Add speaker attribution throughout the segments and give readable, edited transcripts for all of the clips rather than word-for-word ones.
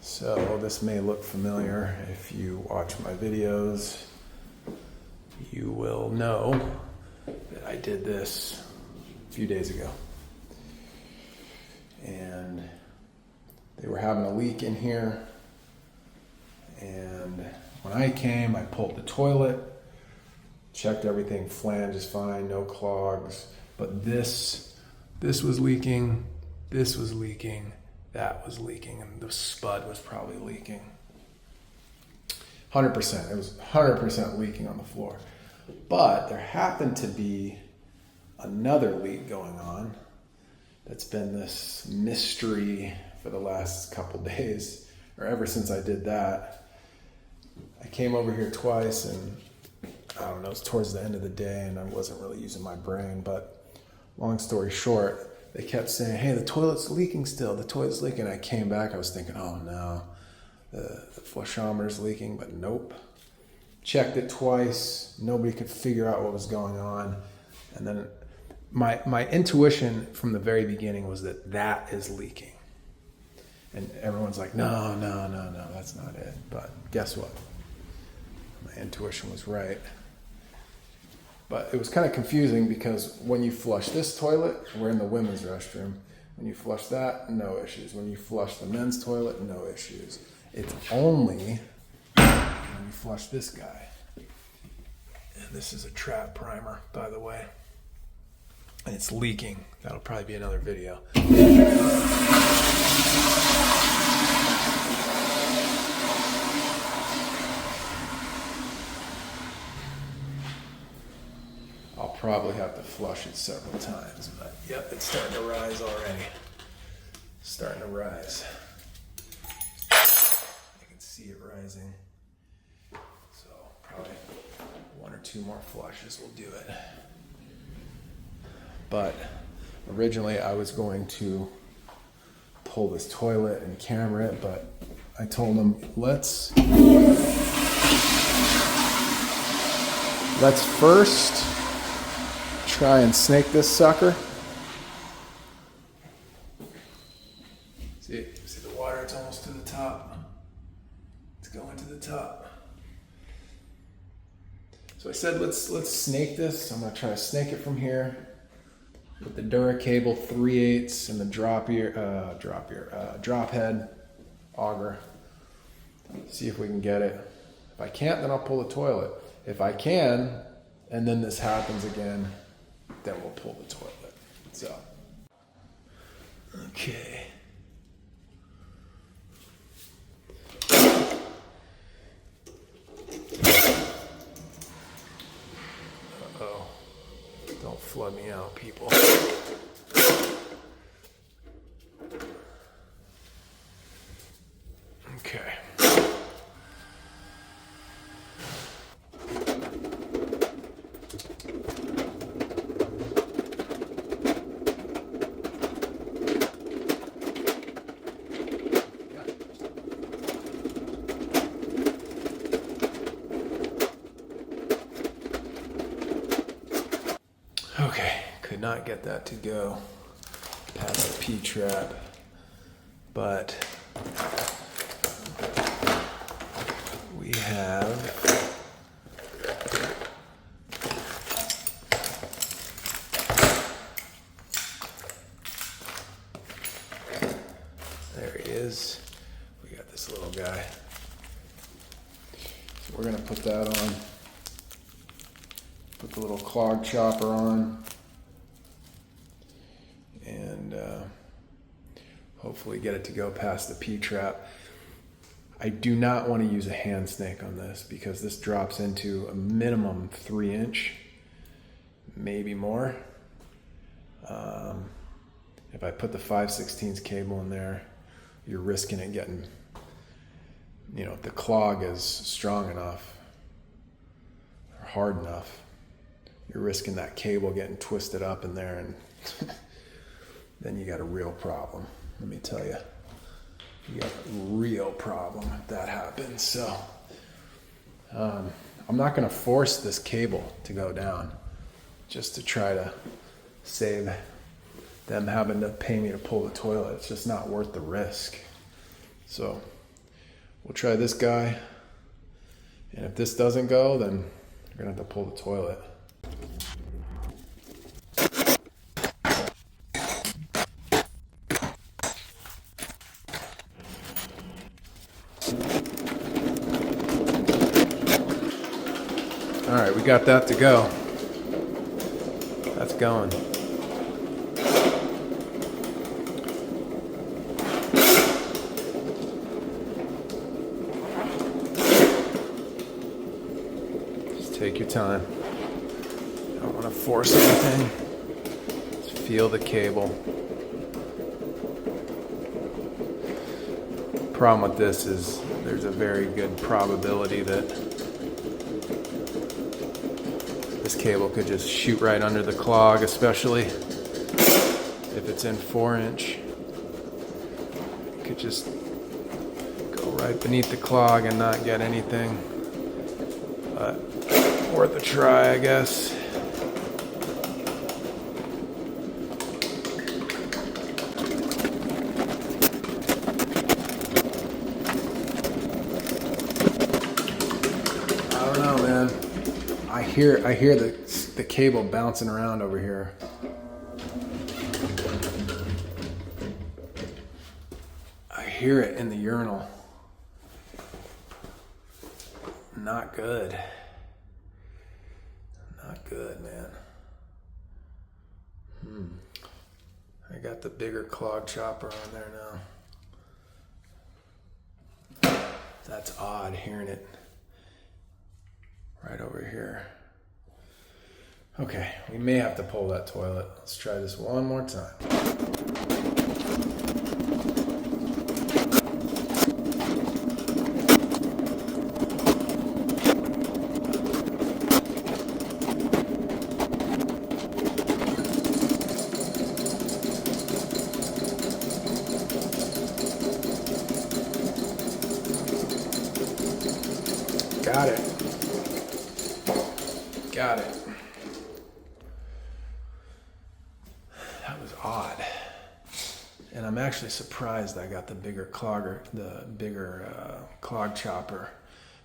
Speaker 1: So this may look familiar. If you watch my videos, you will know that I did this a few days ago. And they were having a leak in here. And when I came, I pulled the toilet, checked everything, flange is fine, no clogs. But this was leaking, this was leaking, that was leaking, and the spud was probably leaking. 100%, it was 100% leaking on the floor. But there happened to be another leak going on that's been this mystery for the last couple days, or ever since I did that. I came over here twice, and I don't know, it was towards the end of the day, and I wasn't really using my brain, but long story short, they kept saying, hey, the toilet's leaking still, the toilet's leaking. I came back, I was thinking, oh no, the flushometer's leaking, but nope. Checked it twice, nobody could figure out what was going on. And then my intuition from the very beginning was that is leaking. And everyone's like, no, that's not it. But guess what? My intuition was right. But it was kind of confusing because when you flush this toilet, we're in the women's restroom. When you flush that, no issues. When you flush the men's toilet, no issues. It's only when you flush this guy. And this is a trap primer, by the way. And it's leaking. That'll probably be another video. I'll probably have to flush it several times, but yep, it's starting to rise already. Starting to rise. I can see it rising. So probably 1 or 2 more flushes will do it. But originally I was going to pull this toilet and camera it, but I told them, let's first try and snake this sucker. See the water, it's almost to the top. It's going to the top. So I said, let's snake this. I'm gonna try to snake it from here with the Duracable 3/8 and the drop head auger. See if we can get it. If I can't, then I'll pull the toilet. If I can, and then this happens again, then we'll pull the toilet. So, okay. Uh-oh. Don't flood me out, people. Okay. Okay, could not get that to go past the P-trap, but we have there he is. We got this little guy. So we're gonna put that on. Put the little clog chopper on, and hopefully get it to go past the P-trap. I do not want to use a hand snake on this because this drops into a minimum 3-inch, maybe more. If I put the 5/16 cable in there, you're risking it getting, if the clog is strong enough or hard enough, you're risking that cable getting twisted up in there, and then you got a real problem. Let me tell you, you got a real problem if that happens. So I'm not going to force this cable to go down just to try to save them having to pay me to pull the toilet. It's just not worth the risk. So We'll try this guy. And if this doesn't go, then you're gonna have to pull the toilet. All right, we got that to go. That's going. Just take your time. Don't want to force anything. Just feel the cable. Problem with this is there's a very good probability that this cable could just shoot right under the clog, especially if it's in 4-inch. It could just go right beneath the clog and not get anything. But worth a try, I guess. I don't know, man. I hear the cable bouncing around over here. I hear it in the urinal. Not good. Not good, man. I got the bigger clog chopper on there now. That's odd hearing it right over here. Okay, we may have to pull that toilet. Let's try this one more time. Got it. Got it. That was odd. And I'm actually surprised I got the bigger clog chopper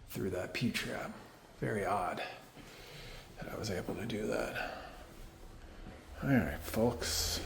Speaker 1: through that P-trap. Very odd that I was able to do that. All right, folks.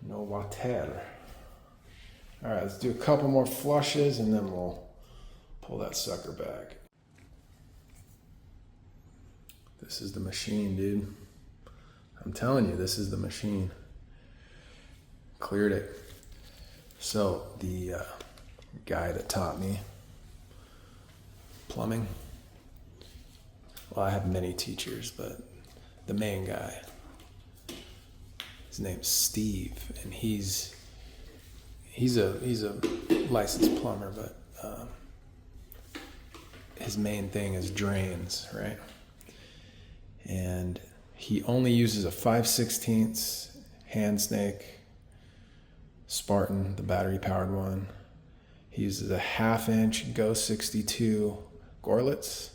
Speaker 1: No water. All right, let's do a couple more flushes and then we'll pull that sucker back. This is the machine, dude. I'm telling you, this is the machine. Cleared it. So the guy that taught me plumbing, well, I have many teachers, but the main guy, his name's Steve, and he's a licensed plumber, but his main thing is drains, right? And he only uses a 5/16 hand snake Spartan, the battery powered one. He uses a 1/2-inch Go 62 Gorlitz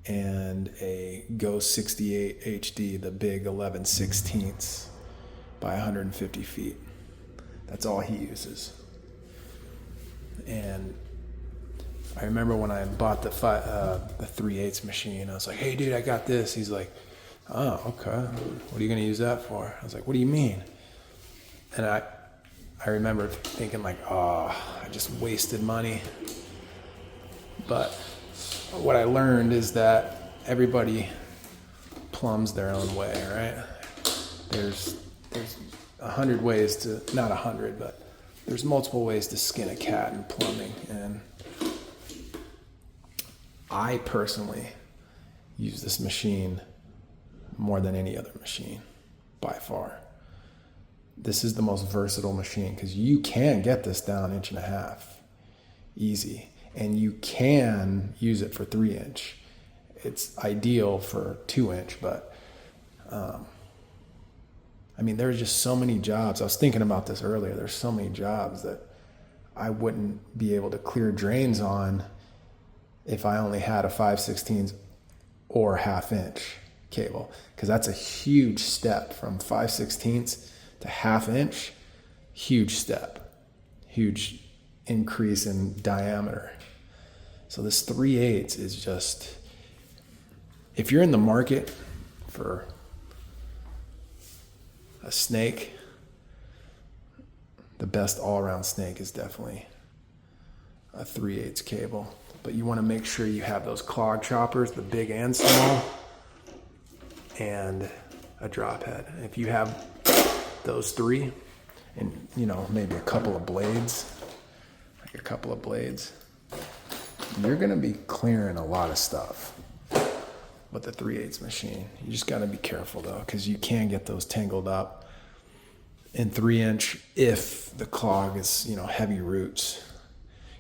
Speaker 1: and a Go 68 HD, the big 11/16 by 150 feet. That's all he uses. And I remember when I bought the 3/8 machine, I was like, hey dude, I got this. He's like, oh, okay. What are you gonna use that for? I was like, what do you mean? And I remember thinking like, oh, I just wasted money. But what I learned is that everybody plumbs their own way, right? There's 100 ways to, not 100, but there's multiple ways to skin a cat in plumbing. And I personally use this machine more than any other machine, by far. This is the most versatile machine because you can get this down 1.5 inches, easy. And you can use it for 3-inch. it's ideal for 2-inch, but I mean, there's just so many jobs. I was thinking about this earlier. There's so many jobs that I wouldn't be able to clear drains on if I only had a 5/16 or 1/2-inch cable, because that's a huge step from 5/16 to 1/2-inch. Huge step, huge increase in diameter. So this 3/8 is just, if you're in the market for a snake, the best all-around snake is definitely a 3/8 cable. But you want to make sure you have those clog choppers, the big and small, and a drop head. If you have those three, and maybe a couple of blades, you're gonna be clearing a lot of stuff with the 3/8 machine. You just got to be careful though, because you can get those tangled up in 3-inch if the clog is heavy roots.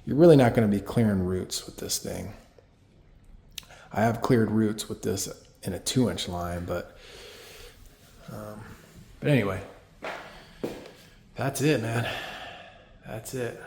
Speaker 1: You're really not going to be clearing roots with this thing. I have cleared roots with this in a 2-inch line, but anyway, that's it, man. That's it.